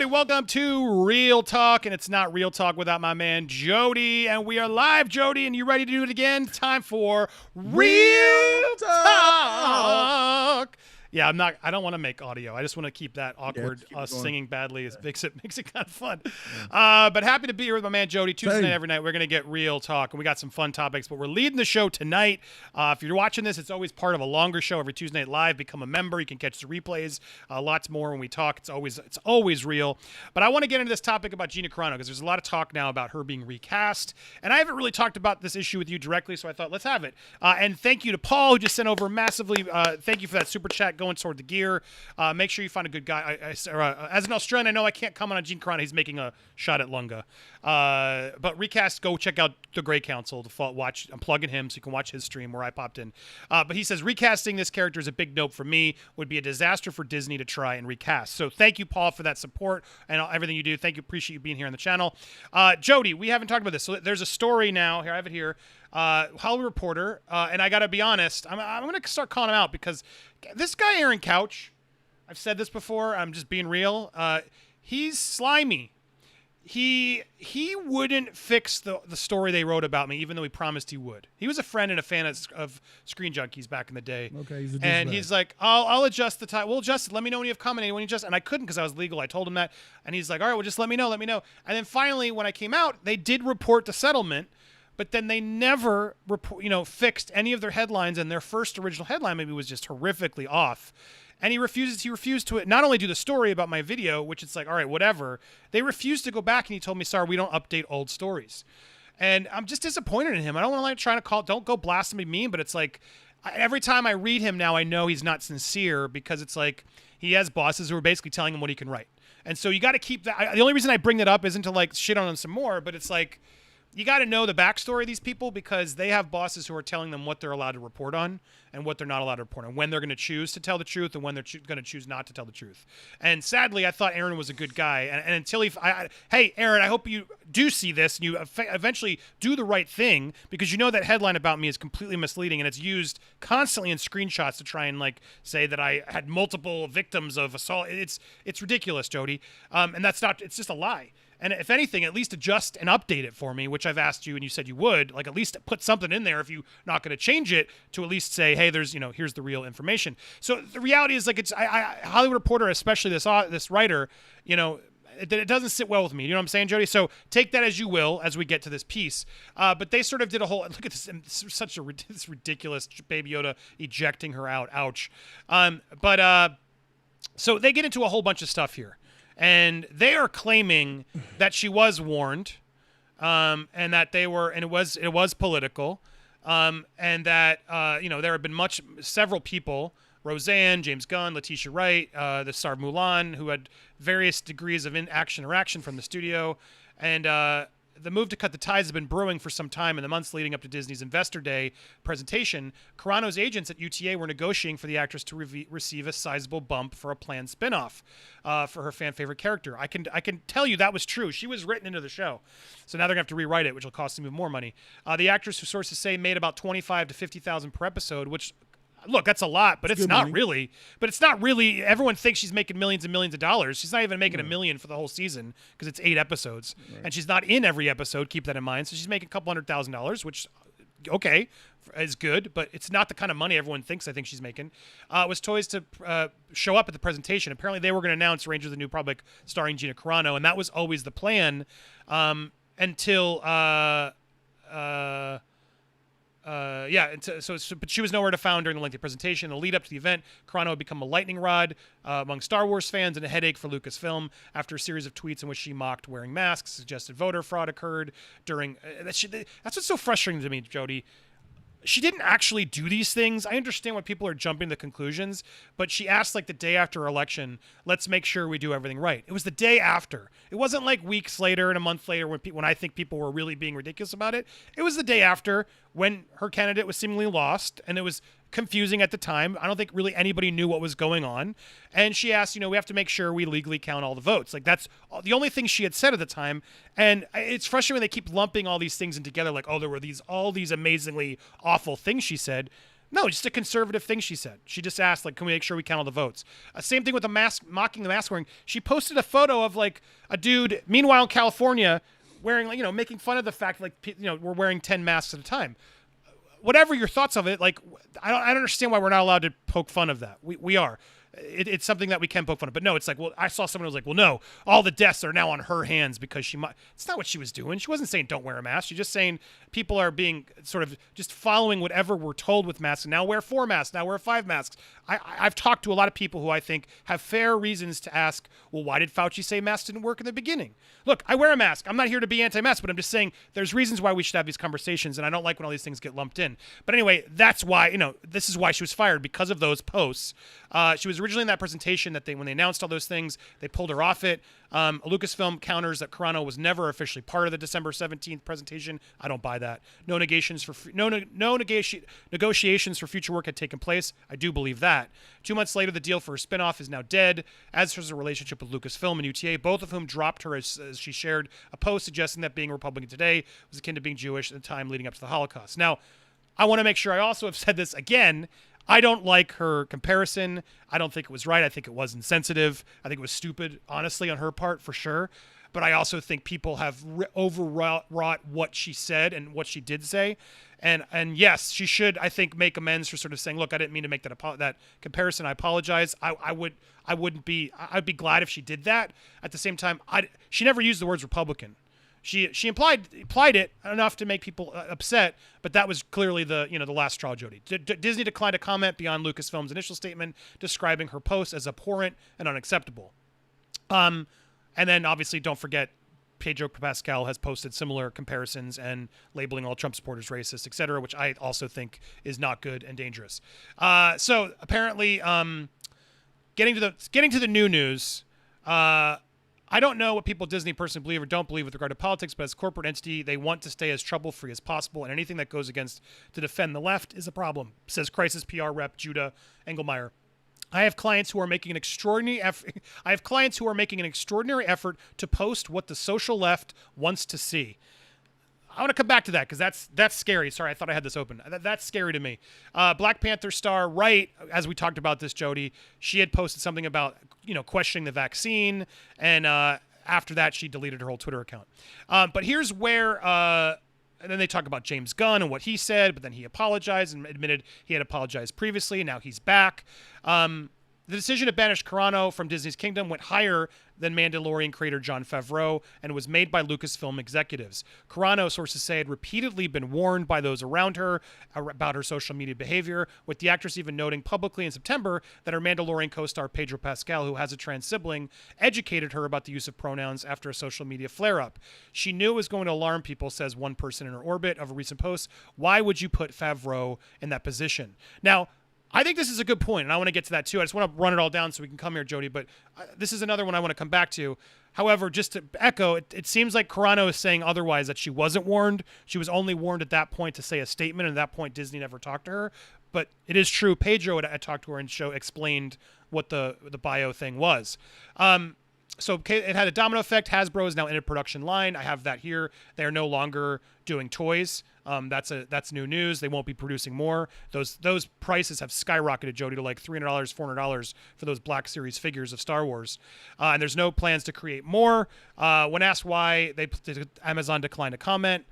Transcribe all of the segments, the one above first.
everybody. Welcome to Real Talk, and it's not Real Talk without my man Jody. And we are live, Jody. And you ready to do it again? Time for Real Talk. Yeah, I don't want to make audio. I just want to keep that awkward singing badly. It makes it kind of fun. But happy to be here with my man Jody. Tuesday night, every night, we're going to get real talk. And we got some fun topics, but we're leading the show tonight. If you're watching this, it's always part of a longer show every Tuesday night live. Become a member. You can catch the replays. Lots more when we talk. It's always real. But I want to get into this topic about Gina Carano because there's a lot of talk now about her being recast. And I haven't really talked about this issue with you directly, so I thought let's have it. And thank you to Paul, who just sent over massively. Thank you for that super chat going toward the gear. Make sure you find a good guy. As an Australian, I know I can't comment on Gene Carano. He's making a shot at Lunga. But recast, go check out the Grey Council to watch. I'm plugging him so you can watch his stream where I popped in. But he says recasting this character is a big nope for me. Would be a disaster for Disney to try and recast. So thank you, Paul, for that support and everything you do. Thank you. Appreciate you being here on the channel. Jody, we haven't talked about this. So there's a story now. Here, I have it here. Hollywood Reporter, and I got to be honest, I'm going to start calling him out because this guy, Aaron Couch, I've said this before, I'm just being real, he's slimy. He wouldn't fix the story they wrote about me, even though he promised he would. He was a friend and a fan of ScreenJunkies back in the day. Okay, he's like, I'll adjust the time. We'll adjust it. Let me know when you have comment when you adjust. And I couldn't because I was legal. I told him that, and he's like, all right, well, just let me know. And then finally, when I came out, they did report the settlement. But then they never, fixed any of their headlines, and their first original headline maybe was just horrifically off. And he refused to not only do the story about my video, which it's like, all right, whatever. They refused to go back, and he told me, sorry, we don't update old stories. And I'm just disappointed in him. I don't want to don't go blasting me mean, but it's like every time I read him now, I know he's not sincere because it's like he has bosses who are basically telling him what he can write. And so you got to keep that. The only reason I bring that up isn't to like shit on him some more, but it's like, you got to know the backstory of these people because they have bosses who are telling them what they're allowed to report on and what they're not allowed to report on, when they're going to choose to tell the truth and when they're going to choose not to tell the truth. And sadly, I thought Aaron was a good guy. And until hey, Aaron, I hope you do see this and you eventually do the right thing because you know that headline about me is completely misleading and it's used constantly in screenshots to try and like say that I had multiple victims of assault. It's ridiculous, Jody. And that's not, it's just a lie. And if anything, at least adjust and update it for me, which I've asked you and you said you would. Like at least put something in there if you're not going to change it to at least say, hey, there's, here's the real information. So the reality is like Hollywood Reporter, especially this writer, it doesn't sit well with me. You know what I'm saying, Jody? So take that as you will as we get to this piece. But they sort of did a whole, look at this, this ridiculous Baby Yoda ejecting her out. Ouch. So they get into a whole bunch of stuff here. And they are claiming that she was warned, and that it was political, and that there have been several people, Roseanne, James Gunn, Letitia Wright, the star of Mulan, who had various degrees of inaction or action from the studio, and the move to cut the ties has been brewing for some time in the months leading up to Disney's Investor Day presentation. Carano's agents at UTA were negotiating for the actress to receive a sizable bump for a planned spinoff for her fan favorite character. I can tell you that was true. She was written into the show, so now they're gonna have to rewrite it, which will cost them even more money. The actress, who sources say made about $25,000 to $50,000 per episode, which. Look, that's a lot, but it's not really. But it's not really. Everyone thinks she's making millions and millions of dollars. She's not even making $1 million for the whole season because it's 8 episodes, and she's not in every episode. Keep that in mind. So she's making a couple $100,000, which, okay, is good, but it's not the kind of money everyone thinks. I think she's making. Was poised to show up at the presentation. Apparently, they were going to announce Rangers of the New Republic starring Gina Carano, and that was always the plan until. But she was nowhere to found during the lengthy presentation. The lead up to the event, Carano had become a lightning rod among Star Wars fans and a headache for Lucasfilm after a series of tweets in which she mocked wearing masks, suggested voter fraud occurred during. That's what's so frustrating to me, Jody. She didn't actually do these things. I understand why people are jumping to conclusions, but she asked like the day after her election, let's make sure we do everything right. It was the day after. It wasn't like weeks later and a month later when I think people were really being ridiculous about it. It was the day after when her candidate was seemingly lost, and it was confusing at the time. I don't think really anybody knew what was going on. And she asked, we have to make sure we legally count all the votes. Like that's the only thing she had said at the time. And it's frustrating when they keep lumping all these things in together. Like, oh, there were all these amazingly awful things she said. No, just a conservative thing she said. She just asked, like, can we make sure we count all the votes? Same thing with the mask, mocking the mask wearing. She posted a photo of, like, a dude, meanwhile in California, wearing, like, making fun of the fact, like, we're wearing 10 masks at a time. Whatever your thoughts of it, like, I don't understand why we're not allowed to poke fun of that. We are. It's something that we can poke fun of. But no, it's like, well, I saw someone who was like, well, no, all the deaths are now on her hands because she might. It's not what she was doing. She wasn't saying don't wear a mask. She's just saying people are being sort of just following whatever we're told with masks. And now wear 4 masks. Now wear 5 masks. I've talked to a lot of people who I think have fair reasons to ask, well, why did Fauci say masks didn't work in the beginning? Look, I wear a mask. I'm not here to be anti-mask, but I'm just saying there's reasons why we should have these conversations, and I don't like when all these things get lumped in. But anyway, that's why, this is why she was fired, because of those posts. She was originally in that presentation that when they announced all those things, they pulled her off it. Lucasfilm counters that Carano was never officially part of the December 17th presentation. I don't buy that. No negotiations for future work had taken place. I do believe that. 2 months later, the deal for her spinoff is now dead, as has her relationship with Lucasfilm and UTA, both of whom dropped her as she shared a post suggesting that being a Republican today was akin to being Jewish at the time leading up to the Holocaust. Now, I want to make sure I also have said this again. I don't like her comparison. I don't think it was right. I think it was insensitive. I think it was stupid, honestly, on her part, for sure. But I also think people have overwrought what she said and what she did say. And yes, she should, I think, make amends for sort of saying, look, I didn't mean to make that comparison. I apologize. I'd be glad if she did that. At the same time, she never used the words Republican. She implied it enough to make people upset, but that was clearly the last straw, Jody. Disney declined to comment beyond Lucasfilm's initial statement describing her post as abhorrent and unacceptable. And then obviously don't forget Pedro Pascal has posted similar comparisons and labeling all Trump supporters racist, etc., which I also think is not good and dangerous. So apparently, getting to the new news. I don't know what people at Disney personally believe or don't believe with regard to politics, but as a corporate entity, they want to stay as trouble-free as possible, and anything that goes against to defend the left is a problem, says Crisis PR rep Judah Engelmeyer. I have clients who are making an extraordinary effort to post what the social left wants to see. I want to come back to that because that's scary. Sorry, I thought I had this open. That's scary to me. Black Panther star, right, as we talked about this, Jody, she had posted something about, questioning the vaccine, and after that, she deleted her whole Twitter account. But here's where, and then they talk about James Gunn and what he said, but then he apologized and admitted he had apologized previously, and now he's back. The decision to banish Carano from Disney's kingdom went higher than Mandalorian creator Jon Favreau and was made by Lucasfilm executives. Carano, sources say, had repeatedly been warned by those around her about her social media behavior, with the actress even noting publicly in September that her Mandalorian co-star Pedro Pascal, who has a trans sibling, educated her about the use of pronouns after a social media flare-up. She knew it was going to alarm people, says one person in her orbit of a recent post. Why would you put Favreau in that position? Now, I think this is a good point, and I want to get to that too. I just want to run it all down so we can come here, Jody, but this is another one I want to come back to. However, just to echo, it seems like Carano is saying otherwise, that she wasn't warned. She was only warned at that point to say a statement, and at that point Disney never talked to her. But it is true, Pedro had talked to her and explained what the bio thing was. So it had a domino effect. Hasbro is now in a production line. I have that here. They are no longer doing toys. That's new news. They won't be producing more. Those prices have skyrocketed, Jody, to like $300, $400 for those Black Series figures of Star Wars. And there's no plans to create more. When asked why, Amazon declined to comment.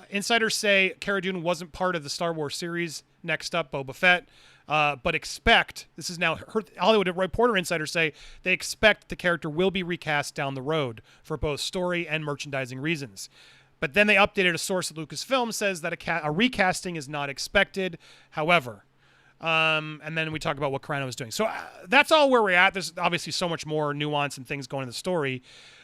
Insiders say Cara Dune wasn't part of the Star Wars series. Next up, Boba Fett. But expect, this is now Hollywood Reporter insiders say, they expect the character will be recast down the road for both story and merchandising reasons. But then they updated a source at Lucasfilm says that a recasting is not expected. However, and then we talk about what Carano is doing. So that's all where we're at. There's obviously so much more nuance and things going in the story.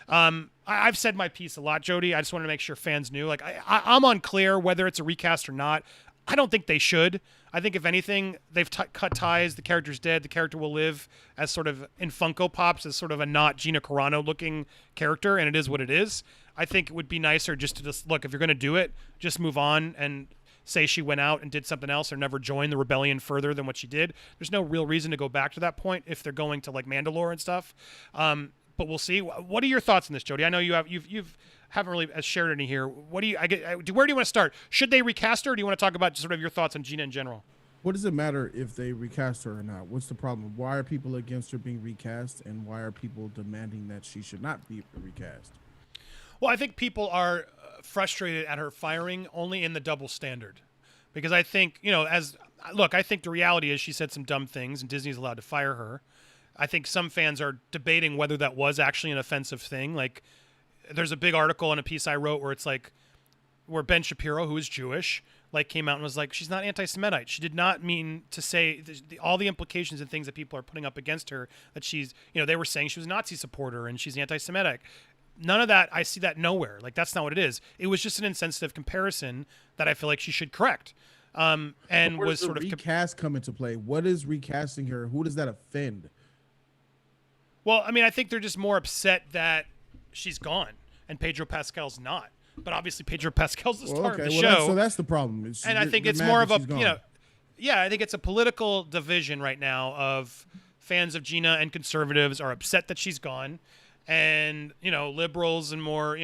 I've said my piece a lot, Jody. I just wanted to make sure fans knew. Like I'm unclear whether it's a recast or not. I don't think they should. I think if anything, they've cut ties. The character's dead. The character will live as sort of in Funko Pops as sort of a not Gina Carano looking character, and it is what it is. I think it would be nicer just to look, if you're going to do it, just move on and say she went out and did something else or never joined the rebellion further than what she did. There's no real reason to go back to that point if they're going to like Mandalore and stuff. but we'll see. What are your thoughts on this, Jody? I know you've haven't really shared any here. What do you? Where do you want to start? Should they recast her? Or do you want to talk about sort of your thoughts on Gina in general? What does it matter if they recast her or not? What's the problem? Why are people against her being recast, and why are people demanding that she should not be recast? Well, I think people are frustrated at her firing only in the double standard, because I think I think the reality is she said some dumb things, and Disney's allowed to fire her. I think some fans are debating whether that was actually an offensive thing. Like, there's a big article in a piece I wrote where it's like, where Ben Shapiro, who is Jewish, like came out and was like, she's not anti-Semite. She did not mean to say all the implications and things that people are putting up against her, that she's, they were saying she was a Nazi supporter and she's anti-Semitic. None of that. I see that nowhere. Like, that's not what it is. It was just an insensitive comparison that I feel like she should correct. And was sort of recast come into play. What is recasting her? Who does that offend? Well, I mean, I think they're just more upset that she's gone and Pedro Pascal's not. But obviously, Pedro Pascal's the star of the show. So that's the problem. And I think it's more of a, I think it's a political division right now of fans of Gina, and conservatives are upset that she's gone. And, liberals and more,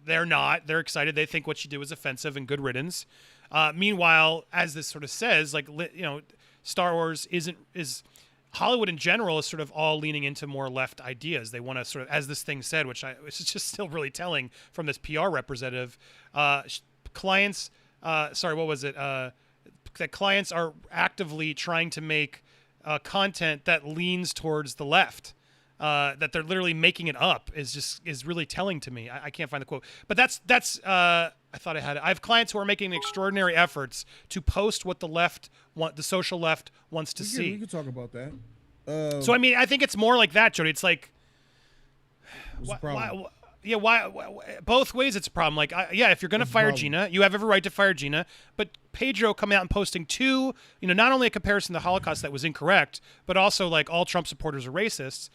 they're not. They're excited. They think what she did was offensive and good riddance. Meanwhile, as this sort of says, like, Star Wars is Hollywood in general is sort of all leaning into more left ideas. They want to sort of, as this thing said, which is just still really telling from this PR representative, clients, what was it? That clients are actively trying to make content that leans towards the left. That they're literally making it up is really telling to me. I can't find the quote, but that's I thought I had it. I have clients who are making extraordinary efforts to post what the social left wants to see. We can talk about that. So I mean, I think it's more like that, Jody. It's like, what's the problem? why both ways it's a problem. Like, if you're going to fire Gina, you have every right to fire Gina. But Pedro coming out and posting two, not only a comparison to the Holocaust that was incorrect, but also like all Trump supporters are racists.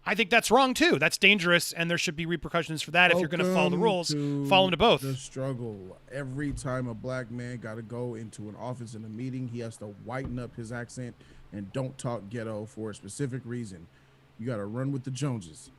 I think that's wrong too. That's dangerous, and there should be repercussions for that. If you're going to follow the rules, follow them to both. The struggle. Every time a black man got to go into an office in a meeting, he has to whiten up his accent and don't talk ghetto for a specific reason. You got to run with the Joneses.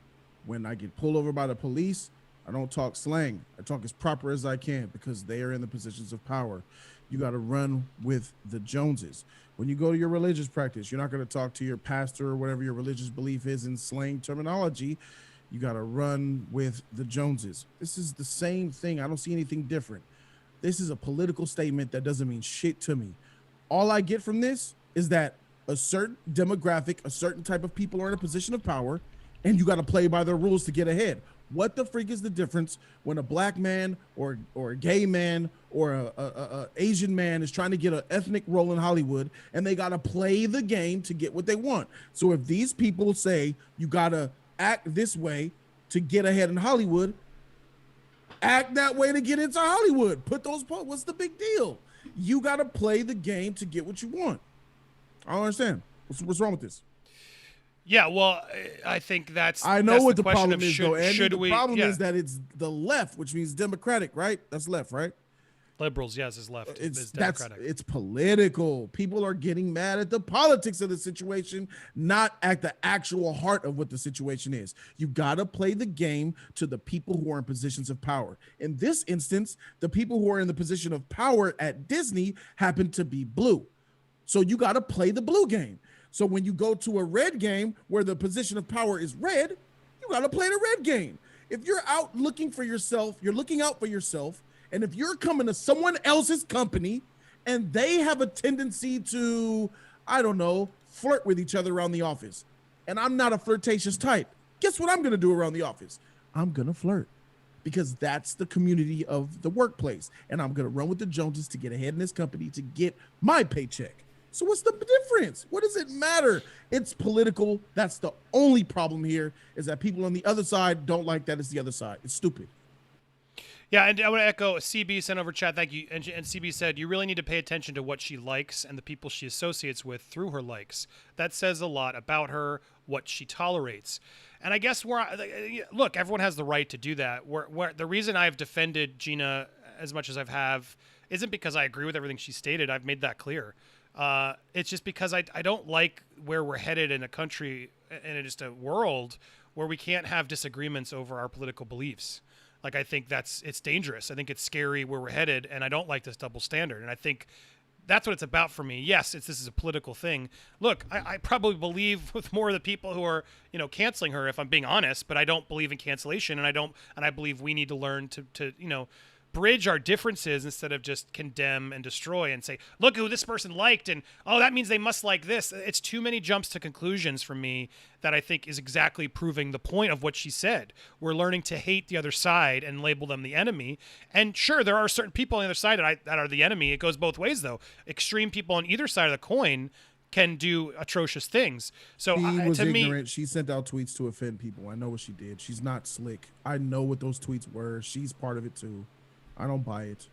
When I get pulled over by the police, I don't talk slang. I talk as proper as I can because they are in the positions of power. You got to run with the Joneses. When you go to your religious practice, you're not going to talk to your pastor or whatever your religious belief is in slang terminology. You got to run with the Joneses. This is the same thing. I don't see anything different. This is a political statement that doesn't mean shit to me. All I get from this is that a certain demographic, a certain type of people are in a position of power, and you got to play by their rules to get ahead. What the freak is the difference when a black man or a gay man or a Asian man is trying to get an ethnic role in Hollywood, and they got to play the game to get what they want? So if these people say you got to act this way to get ahead in Hollywood, act that way to get into Hollywood. Put those posts. What's the big deal? You got to play the game to get what you want. I don't understand. What's wrong with this? Yeah, well, I think I know what the problem is, though, Andy. The problem is that it's the left, which means Democratic, right? That's left, right? Liberals, yes, is left. It's Democratic. It's political. People are getting mad at the politics of the situation, not at the actual heart of what the situation is. You got to play the game to the people who are in positions of power. In this instance, the people who are in the position of power at Disney happen to be blue. So you got to play the blue game. So when you go to a red game where the position of power is red, you got to play the red game. If you're out looking for yourself, you're looking out for yourself. And if you're coming to someone else's company and they have a tendency to, I don't know, flirt with each other around the office, and I'm not a flirtatious type, guess what I'm going to do around the office? I'm going to flirt, because that's the community of the workplace. And I'm going to run with the Joneses to get ahead in this company to get my paycheck. So what's the difference? What does it matter? It's political. That's the only problem here, is that people on the other side don't like that it's the other side. It's stupid. Yeah, and I want to echo CB sent over chat. Thank you. And CB said, you really need to pay attention to what she likes and the people she associates with through her likes. That says a lot about her, what she tolerates. And I guess look, everyone has the right to do that. The reason I've defended Gina as much as I have isn't because I agree with everything she stated. I've made that clear. It's just because I don't like where we're headed in a country and in just a world where we can't have disagreements over our political beliefs. Like, I think it's dangerous. I think it's scary where we're headed, and I don't like this double standard. And I think that's what it's about for me. Yes, this is a political thing. Look, I probably believe with more of the people who are, canceling her, if I'm being honest, but I don't believe in cancellation, and I believe we need to learn to bridge our differences instead of just condemn and destroy and say, look who this person liked, and that means they must like this. It's too many jumps to conclusions for me that I think is exactly proving the point of what she said. We're learning to hate the other side and label them the enemy. And sure, there are certain people on the other side that are the enemy. It goes both ways, though. Extreme people on either side of the coin can do atrocious things. So she was to ignorant. me, She sent out tweets to offend people. I know what she did. She's not slick. I know what those tweets were. She's part of it too. I don't buy it.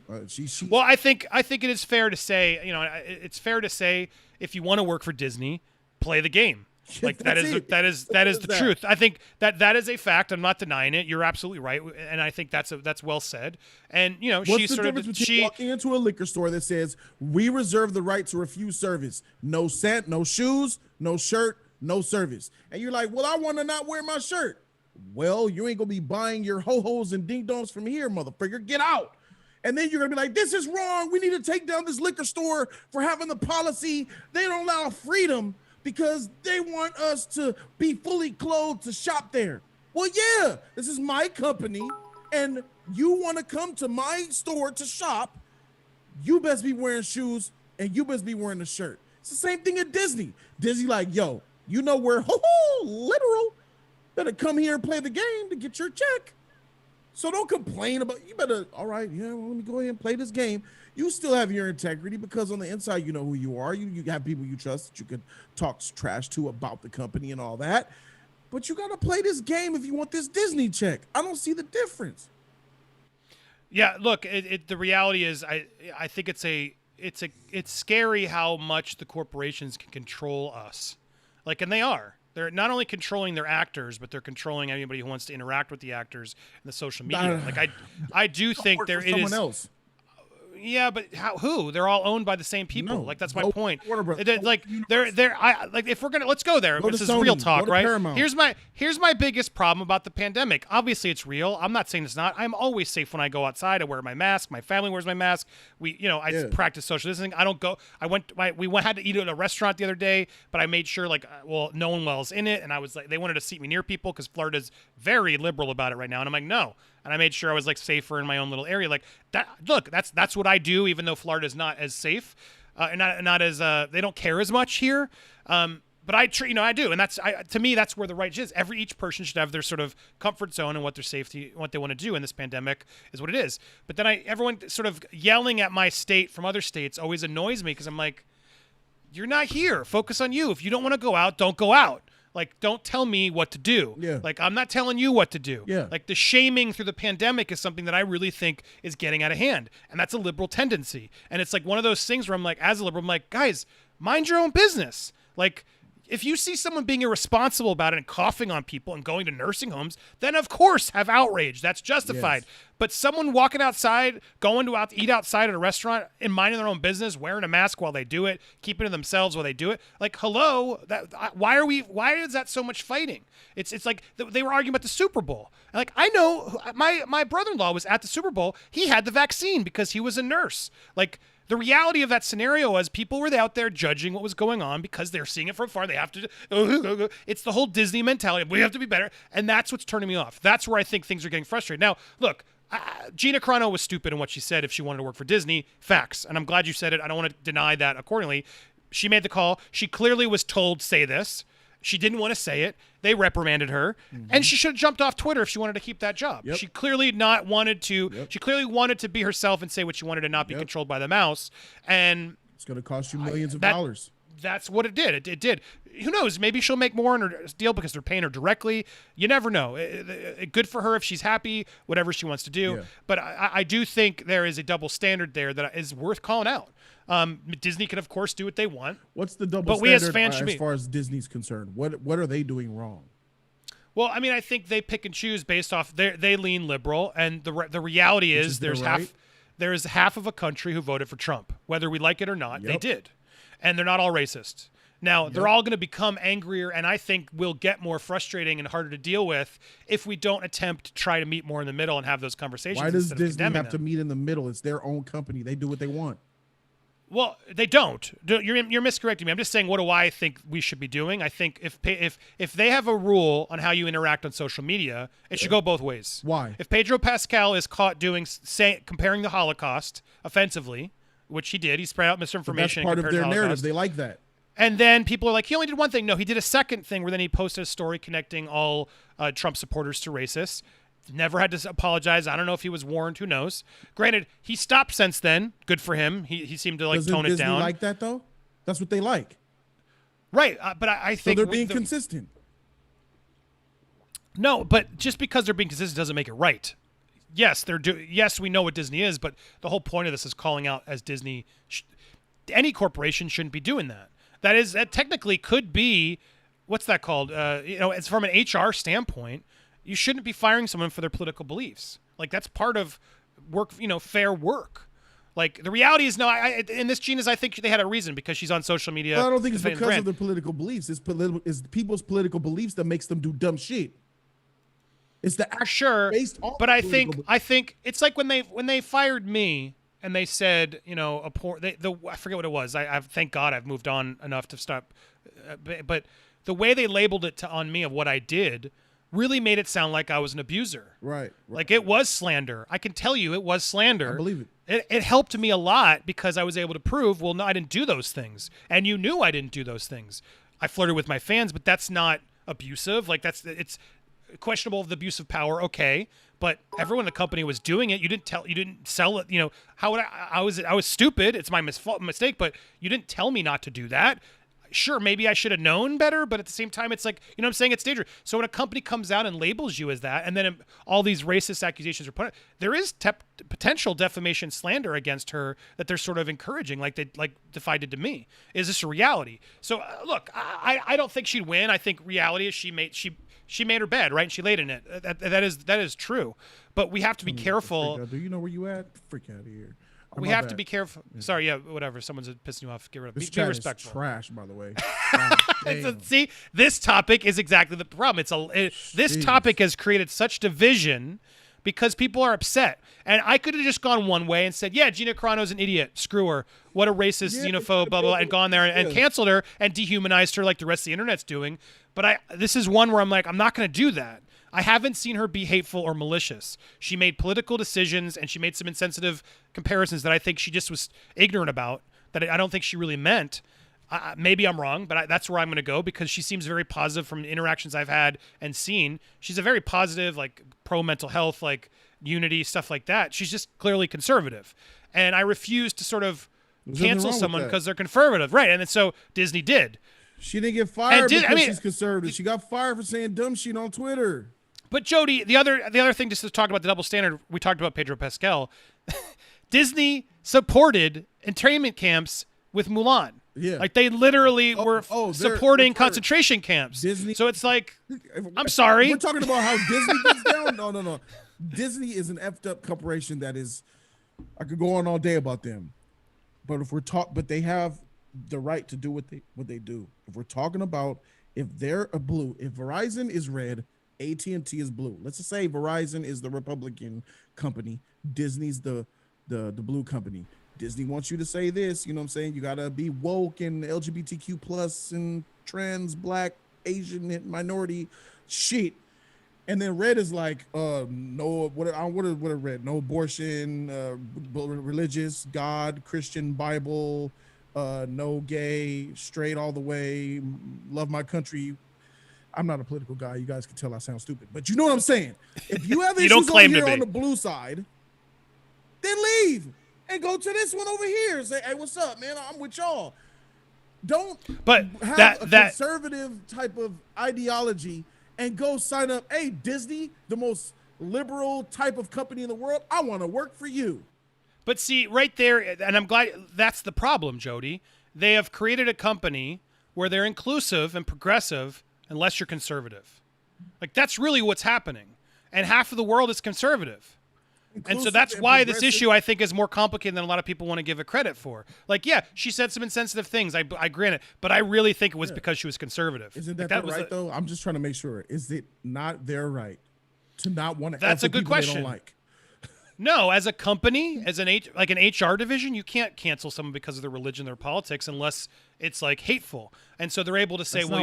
Well, I think it is fair to say, it's fair to say if you want to work for Disney, play the game. Like that is the truth. I think that is a fact. I'm not denying it. You're absolutely right, and I think that's well said. And what's she's the sort difference of between walking into a liquor store that says we reserve the right to refuse service, no scent, no shoes, no shirt, no service, and you're like, well, I want to not wear my shirt. Well, you ain't gonna be buying your ho-hos and ding-dongs from here, motherfucker. Get out. And then you're gonna be like, this is wrong. We need to take down this liquor store for having the policy. They don't allow freedom because they want us to be fully clothed to shop there. Well, yeah, this is my company, and you want to come to my store to shop, you best be wearing shoes, and you best be wearing a shirt. It's the same thing at Disney. Disney like, yo, we're literal. Better come here and play the game to get your check. So don't complain about, you better, all right, let me go ahead and play this game. You still have your integrity because on the inside, you know who you are. You have people you trust that you can talk trash to about the company and all that. But you got to play this game if you want this Disney check. I don't see the difference. Yeah, look, the reality is I think it's scary how much the corporations can control us. Like, and they are. They're not only controlling their actors, but they're controlling anybody who wants to interact with the actors in the social media. Like I do think it is someone else. Yeah, but who? They're all owned by the same people. No, like that's my point. Like if we're gonna let's go there. This is real talk, right? Paramount. Here's my biggest problem about the pandemic. Obviously, it's real. I'm not saying it's not. I'm always safe when I go outside. I wear my mask. My family wears my mask. I practice social distancing. I don't go. We had to eat at a restaurant the other day, but I made sure no one was in it, and I was like, they wanted to seat me near people because Florida's very liberal about it right now, and I'm like, no. And I made sure I was safer in my own little area. Like that. Look, that's what I do, even though Florida is not as safe, and not as they don't care as much here. But I do, and to me that's where the right is. Each person should have their sort of comfort zone and what their safety, what they want to do in this pandemic is what it is. But then everyone sort of yelling at my state from other states always annoys me because I'm like, you're not here. Focus on you. If you don't want to go out, don't go out. Like, don't tell me what to do. Yeah. Like, I'm not telling you what to do. Yeah. Like, the shaming through the pandemic is something that I really think is getting out of hand. And that's a liberal tendency. And it's like one of those things where I'm like, as a liberal, I'm like, guys, mind your own business. Like, if you see someone being irresponsible about it and coughing on people and going to nursing homes, then of course have outrage. That's justified. Yes. But someone walking outside, going to eat outside at a restaurant and minding their own business, wearing a mask while they do it, keeping to themselves while they do it, like, hello, why is that so much fighting? It's like they were arguing about the Super Bowl. Like, I know my brother-in-law was at the Super Bowl. He had the vaccine because he was a nurse. Like, the reality of that scenario was people were out there judging what was going on because they're seeing it from far. They have to. It's the whole Disney mentality. We have to be better. And that's what's turning me off. That's where I think things are getting frustrated. Now, look, Gina Carano was stupid in what she said if she wanted to work for Disney. Facts. And I'm glad you said it. I don't want to deny that accordingly. She made the call. She clearly was told, say this. She didn't want to say it. They reprimanded her, and she should have jumped off Twitter if she wanted to keep that job. Yep. She clearly wanted to be herself and say what she wanted and not be controlled by the mouse. And it's going to cost you millions of dollars. That's what it did. It did. Who knows? Maybe she'll make more in her deal because they're paying her directly. You never know. Good for her if she's happy, whatever she wants to do. Yeah. But I do think there is a double standard there that is worth calling out. Disney can, of course, do what they want. What's the double standard as fans as far as Disney's concerned? What are they doing wrong? Well, I mean, I think they pick and choose based off they lean liberal, and the reality is there is half of a country who voted for Trump, whether we like it or not. They did, and they're not all racist. Now, they're all going to become angrier, and I think will get more frustrating and harder to deal with if we don't attempt to try to meet more in the middle and have those conversations. Why does Disney have to meet in the middle? It's their own company. They do what they want. Well, they don't. You're miscorrecting me. I'm just saying, what do I think we should be doing? I think if they have a rule on how you interact on social media, it should go both ways. Why? If Pedro Pascal is caught comparing the Holocaust offensively, which he did, he spread out misinformation. But that's part of their narrative. They like that. And then people are like, he only did one thing. No, he did a second thing where then he posted a story connecting all Trump supporters to racists. Never had to apologize. I don't know if he was warned. Who knows? Granted, he stopped since then. Good for him. He seemed to tone it down. Doesn't Disney like that, though? That's what they like. Right. But I think... So they're being consistent. No, but just because they're being consistent doesn't make it right. Yes, yes, we know what Disney is, but the whole point of this is calling out as Disney... Any corporation shouldn't be doing that. That technically could be, what's that called? It's from an HR standpoint, you shouldn't be firing someone for their political beliefs. Like, that's part of work, fair work. Like, the reality is, no, in this, Gina's, I think they had a reason because she's on social media. Well, I don't think it's because of their political beliefs. It's people's political beliefs that makes them do dumb shit. It's the action based on. But I think it's like when they fired me. And they said, I forget what it was. I thank God I've moved on enough to stop. But the way they labeled it on me of what I did really made it sound like I was an abuser. Right. Like it was slander. I can tell you it was slander. I believe it. It helped me a lot because I was able to prove, well, no, I didn't do those things. And you knew I didn't do those things. I flirted with my fans, but that's not abusive. Like it's questionable of the abuse of power. Okay. But everyone in the company was doing it. You didn't sell it. How would I was stupid. It's my mistake, but you didn't tell me not to do that. Sure, maybe I should have known better, but at the same time, it's like, what I'm saying? It's dangerous. So when a company comes out and labels you as that, and then all these racist accusations are put, there is potential defamation slander against her that they're sort of encouraging, like Defy did to me. Is this a reality? So look, I don't think she'd win. I think reality is she made her bed, right? And she laid in it. That is true. But we have to be careful. Do you know where you at? Freak out of here. We have to be careful. Yeah. Sorry, whatever. Someone's pissing you off. Get rid of it. Be respectful. Is trash, by the way. See, this topic is exactly the problem. This topic has created such division because people are upset. And I could have just gone one way and said, yeah, Gina Carano's an idiot. Screw her. What a racist, xenophobe, blah, blah, blah, and gone there and canceled her and dehumanized her like the rest of the internet's doing. But this is one where I'm like, I'm not going to do that. I haven't seen her be hateful or malicious. She made political decisions and she made some insensitive comparisons that I think she just was ignorant about, that I don't think she really meant. Maybe I'm wrong, but that's where I'm going to go because she seems very positive from the interactions I've had and seen. She's a very positive, like pro-mental health, like unity, stuff like that. She's just clearly conservative. And I refuse to sort of cancel someone because they're conservative. Right, and so Disney did. She didn't get fired because she's conservative. She got fired for saying dumb shit on Twitter. But Jody, the other thing, just to talk about the double standard, we talked about Pedro Pascal. Disney supported internment camps with Mulan. Yeah, like they literally were supporting concentration camps. Disney. So it's like, I'm sorry. We're talking about how Disney gets down. No. Disney is an effed up corporation that is. I could go on all day about them, but but they have the right to do what they do. If we're talking about if they're a blue, if Verizon is red, AT&T is blue. Let's just say Verizon is the Republican company, Disney's the blue company. Disney wants you to say this, you know what I'm saying? You gotta be woke and LGBTQ plus and trans, black, Asian, minority shit. And then red is like, no, what are red? No abortion, religious, God, Christian, Bible, no gay, straight all the way, love my country. I'm not a political guy. You guys can tell I sound stupid, but you know what I'm saying. If you have issues over here on the blue side, then leave and go to this one over here and say, hey, what's up, man? I'm with y'all. Don't have a conservative type of ideology and go sign up. Hey, Disney, the most liberal type of company in the world, I want to work for you. But see, right there, and I'm glad that's the problem, Jody. They have created a company where they're inclusive and progressive unless you're conservative. Like, that's really what's happening. And half of the world is conservative. And so that's why this issue, I think, is more complicated than a lot of people want to give it credit for. Like, yeah, she said some insensitive things. I grant it. But I really think it was because she was conservative. Isn't that, like, right, though? I'm just trying to make sure. Is it not their right to not want to That's a good question. They don't like? No, as a company, as an HR division, you can't cancel someone because of their religion, their politics, unless it's like hateful. And so they're able to say, well,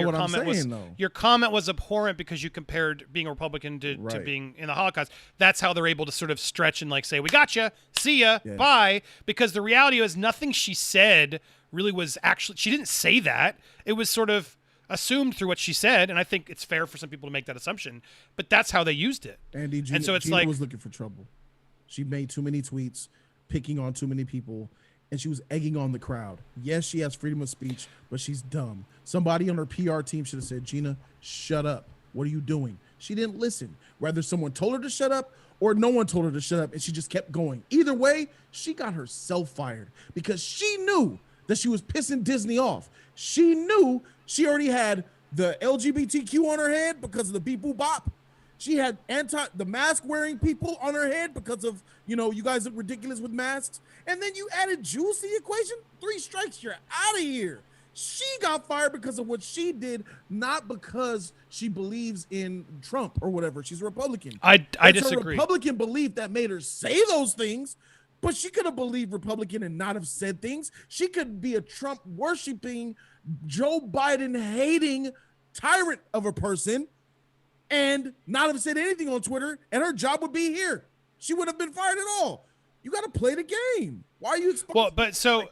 your comment was abhorrent because you compared being a Republican to being in the Holocaust. That's how they're able to sort of stretch and like say, we got you, see ya, bye. Because the reality is nothing she said really was actually, she didn't say that. It was sort of assumed through what she said, and I think it's fair for some people to make that assumption. But that's how they used it. Andy, Gina, and so it's Gina was looking for trouble. She made too many tweets, picking on too many people, and she was egging on the crowd. Yes, she has freedom of speech, but she's dumb. Somebody on her PR team should have said, Gina, shut up. What are you doing? She didn't listen. Whether someone told her to shut up or no one told her to shut up, and she just kept going. Either way, she got herself fired because she knew that she was pissing Disney off. She knew she already had the LGBTQ on her head because of the beep boop bop. She had the mask wearing people on her head because of, you guys look ridiculous with masks. And then you added Jews to the equation. 3 strikes, you're out of here. She got fired because of what she did, not because she believes in Trump or whatever. She's a Republican. I disagree. It's disagree. Her Republican belief that made her say those things, but she could have believed Republican and not have said things. She could be a Trump worshiping, Joe Biden hating tyrant of a person and not have said anything on Twitter, and her job would be here. She wouldn't have been fired at all. You got to play the game. Why are you exposed? Well, but so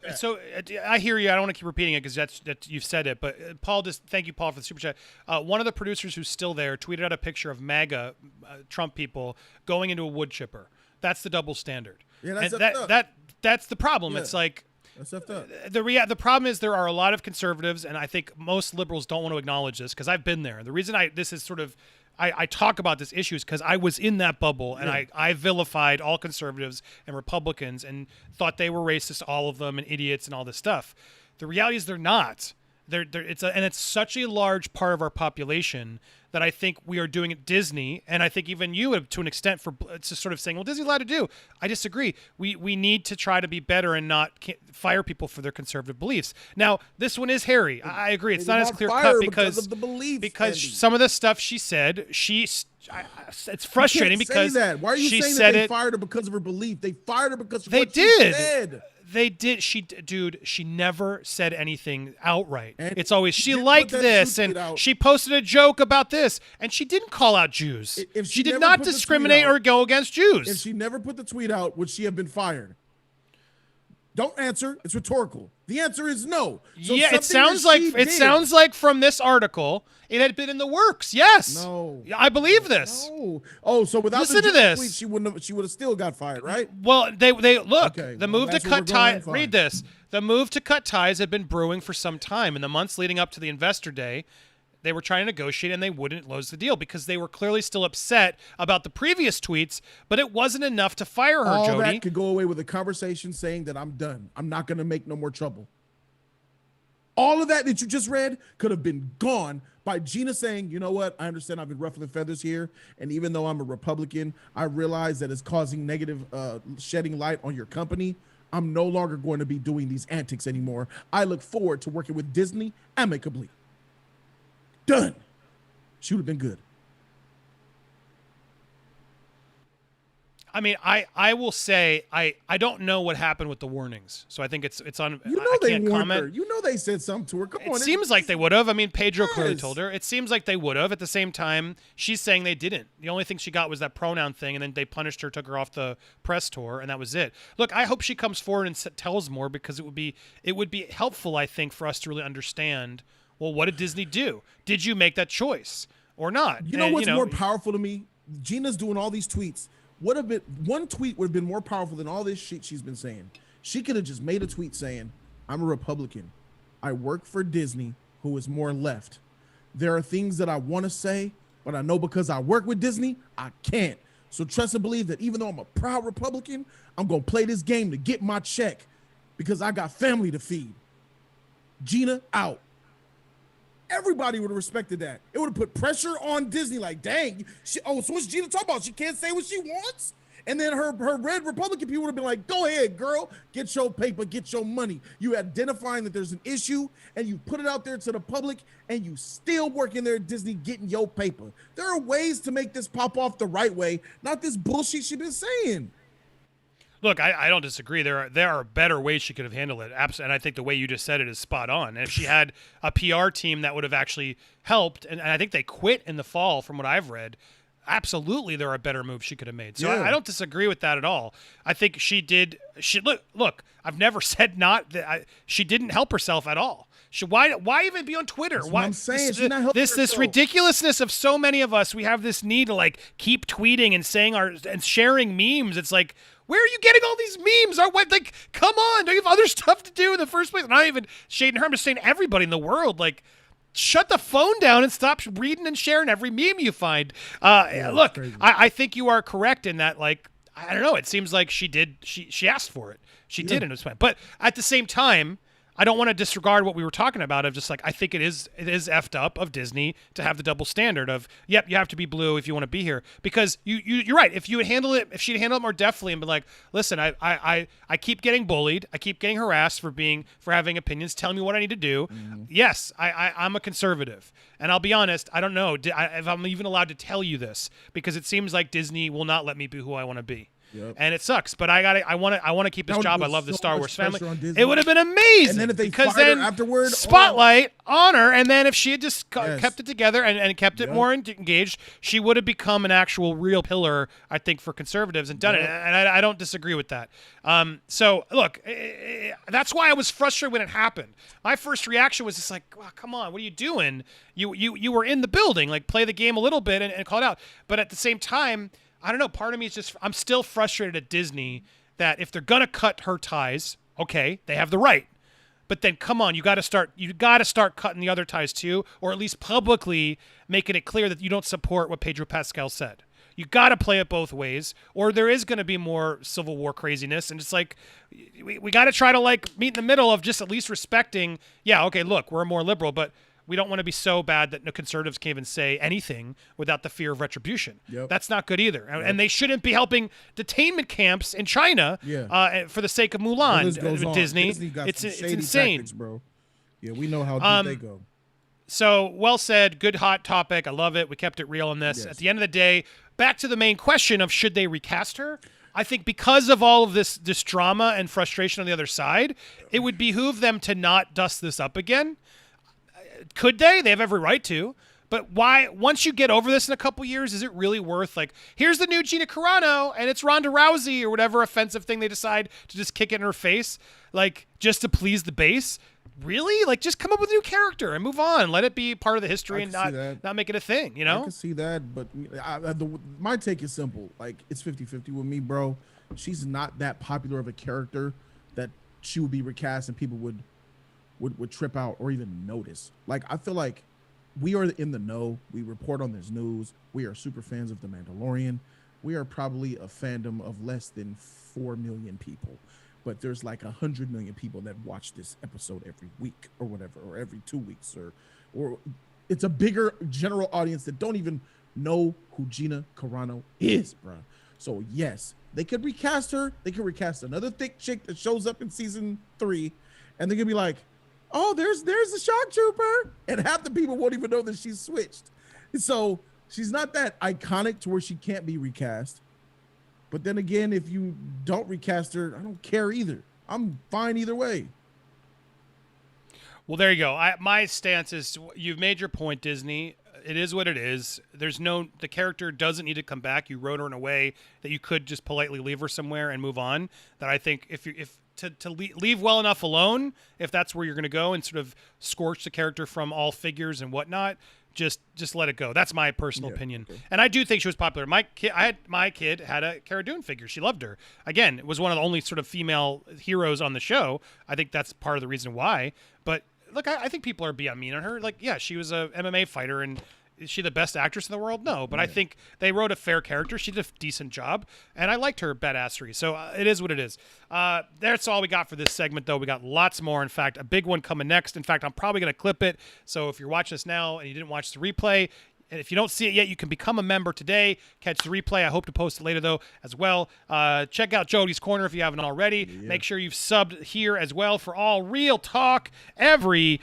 I hear you. I don't want to keep repeating it because that's you've said it. But Paul, thank you, Paul, for the super chat. One of the producers who's still there tweeted out a picture of MAGA Trump people going into a wood chipper. That's the double standard. Yeah, that's that's the problem. Yeah. It's like that's up. The problem is there are a lot of conservatives, and I think most liberals don't want to acknowledge this because I've been there. The reason this is sort of I talk about this issue is because I was in that bubble and I vilified all conservatives and Republicans and thought they were racist, all of them, and idiots and all this stuff. The reality is they're not. It's such a large part of our population that I think we are doing at Disney, and I think even you, to an extent, for just sort of saying, well, Disney's allowed to do. I disagree. We need to try to be better and not fire people for their conservative beliefs. Now, this one is hairy. I agree. It's not as clear cut because of the beliefs, because some of the stuff she said, it's frustrating because say that. Why are you she saying said that they fired her because of her belief? They fired her because of they what did. she said. They did. She never said anything outright. And it's always she liked this and she posted a joke about this, and she didn't call out Jews. If she did not discriminate or go against Jews. If she never put the tweet out, would she have been fired? Don't answer. It's rhetorical. The answer is no. So yeah, it sounds like from this article it had been in the works. Yes. No. I believe this. No. Oh, so without Listen to this. Tweet, she would have still got fired, right? Well, they look. Okay, the move to cut ties. Read this. The move to cut ties had been brewing for some time. In the months leading up to the investor day, they were trying to negotiate and they wouldn't close the deal because they were clearly still upset about the previous tweets, but it wasn't enough to fire her, All Jody. that could go away with a conversation saying that I'm done. I'm not going to make no more trouble. All of that you just read could have been gone by Gina saying, you know what, I understand I've been ruffling feathers here, and even though I'm a Republican, I realize that it's causing negative shedding light on your company. I'm no longer going to be doing these antics anymore. I look forward to working with Disney amicably. Done. She would have been good. I mean, I will say I don't know what happened with the warnings, so I think it's on. You know I they can't warned comment. her. You know they said something to her. Come on. It seems like they would have. I mean, Pedro clearly Yes. told her. It seems like they would have. At the same time, she's saying they didn't. The only thing she got was that pronoun thing, and then they punished her, took her off the press tour, and that was it. Look, I hope she comes forward and tells more because it would be helpful, I think, for us to really understand. Well, what did Disney do? Did you make that choice or not? You know what's more powerful to me? Gina's doing all these tweets. One tweet would have been more powerful than all this shit she's been saying. She could have just made a tweet saying, I'm a Republican. I work for Disney, who is more left. There are things that I want to say, but I know because I work with Disney, I can't. So trust and believe that even though I'm a proud Republican, I'm going to play this game to get my check because I got family to feed. Gina out. Everybody would have respected that. It would have put pressure on Disney like, dang. So what's Gina talking about? She can't say what she wants? And then her red Republican people would have been like, go ahead, girl, get your paper, get your money. You identifying that there's an issue and you put it out there to the public and you still working there at Disney getting your paper. There are ways to make this pop off the right way, not this bullshit she's been saying. Look, I don't disagree. There are better ways she could have handled it. And I think the way you just said it is spot on. And if she had a PR team that would have actually helped, and I think they quit in the fall from what I've read, absolutely there are better moves she could have made. So I don't disagree with that at all. I think she did. Look, I've never said not that she didn't help herself at all. Why even be on Twitter? That's what I'm saying. She's not helping this ridiculousness of so many of us. We have this need to like keep tweeting and saying and sharing memes. It's like, where are you getting all these memes? Come on, don't you have other stuff to do in the first place? I'm not even shading her. I'm just saying everybody in the world, like, shut the phone down and stop reading and sharing every meme you find. Look, I think you are correct in that, like, I don't know. It seems like she asked for it. She did, and it was fine. But at the same time, I don't want to disregard what we were talking about of just like, I think it is effed up of Disney to have the double standard of, yep, you have to be blue if you want to be here. Because you're right. If she'd handled it more deftly and been like, listen, I keep getting bullied. I keep getting harassed for having opinions. Tell me what I need to do. Mm-hmm. Yes, I'm a conservative. And I'll be honest, I don't know if I'm even allowed to tell you this, because it seems like Disney will not let me be who I want to be. Yep. And it sucks, but I want to keep this job. I love the Star Wars family. It would have been amazing. And then if they fired her afterward, spotlight on her, and then if she had just kept it together and kept it more engaged, she would have become an actual real pillar, I think, for conservatives and done it. And I don't disagree with that. So look, that's why I was frustrated when it happened. My first reaction was just like, oh, come on, what are you doing? You were in the building, like play the game a little bit and call it out. But at the same time, I don't know. Part of me is just, I'm still frustrated at Disney that if they're going to cut her ties, okay, they have the right. But then come on, you got to start cutting the other ties too, or at least publicly making it clear that you don't support what Pedro Pascal said. You got to play it both ways, or there is going to be more Civil War craziness. And it's like, we got to try to like meet in the middle of just at least respecting, yeah, okay, look, we're more liberal, but we don't want to be so bad that no conservatives can't even say anything without the fear of retribution. Yep. That's not good either. Yep. And they shouldn't be helping detainment camps in China for the sake of Mulan. Disney it's insane. Tactics, bro. Yeah, we know how deep they go. So, well said. Good hot topic. I love it. We kept it real on this. Yes. At the end of the day, back to the main question of should they recast her? I think because of all of this drama and frustration on the other side, it would behoove them to not dust this up again. Could they? They have every right to. But why, once you get over this in a couple years, is it really worth, like, here's the new Gina Carano, and it's Ronda Rousey, or whatever offensive thing they decide to just kick it in her face, like, just to please the base? Really? Like, just come up with a new character and move on. Let it be part of the history and not make it a thing, you know? I can see that, but my take is simple. Like, it's 50-50 with me, bro. She's not that popular of a character that she would be recast and people would trip out or even notice. Like, I feel like we are in the know. We report on this news. We are super fans of The Mandalorian. We are probably a fandom of less than 4 million people, but there's like 100 million people that watch this episode every week or whatever, or every 2 weeks, or it's a bigger general audience that don't even know who Gina Carano is, bro. So yes, they could recast her. They could recast another thick chick that shows up in season 3, and they could be like, oh, there's a shock trooper, and half the people won't even know that she's switched. So she's not that iconic to where she can't be recast. But then again, if you don't recast her, I don't care either. I'm fine either way. Well, there you go. My stance is, you've made your point, Disney. It is what it is. The character doesn't need to come back. You wrote her in a way that you could just politely leave her somewhere and move on. That I think to leave well enough alone, if that's where you're going to go, and sort of scorch the character from all figures and whatnot, just let it go. That's my personal opinion. Okay. And I do think she was popular. My kid had a Cara Dune figure. She loved her. Again, it was one of the only sort of female heroes on the show. I think that's part of the reason why. But look, I think people are being mean on her. Like, yeah, she was a MMA fighter, and is she the best actress in the world? No, but I think they wrote a fair character. She did a decent job, and I liked her badassery. So it is what it is. That's all we got for this segment, though. We got lots more. In fact, a big one coming next. In fact, I'm probably going to clip it. So if you're watching this now and you didn't watch the replay, And if you don't see it yet, you can become a member today. Catch the replay. I hope to post it later, though, as well. Check out Jody's Corner if you haven't already. Yeah. Make sure you've subbed here as well for all real talk every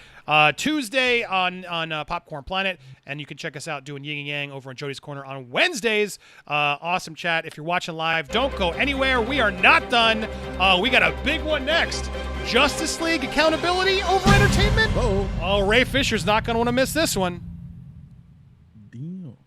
Tuesday on Popcorn Planet. And you can check us out doing Yin and Yang over on Jody's Corner on Wednesdays. Awesome chat. If you're watching live, don't go anywhere. We are not done. We got a big one next. Justice League accountability over entertainment. Oh, Oh, Ray Fisher's not going to want to miss this one. damn.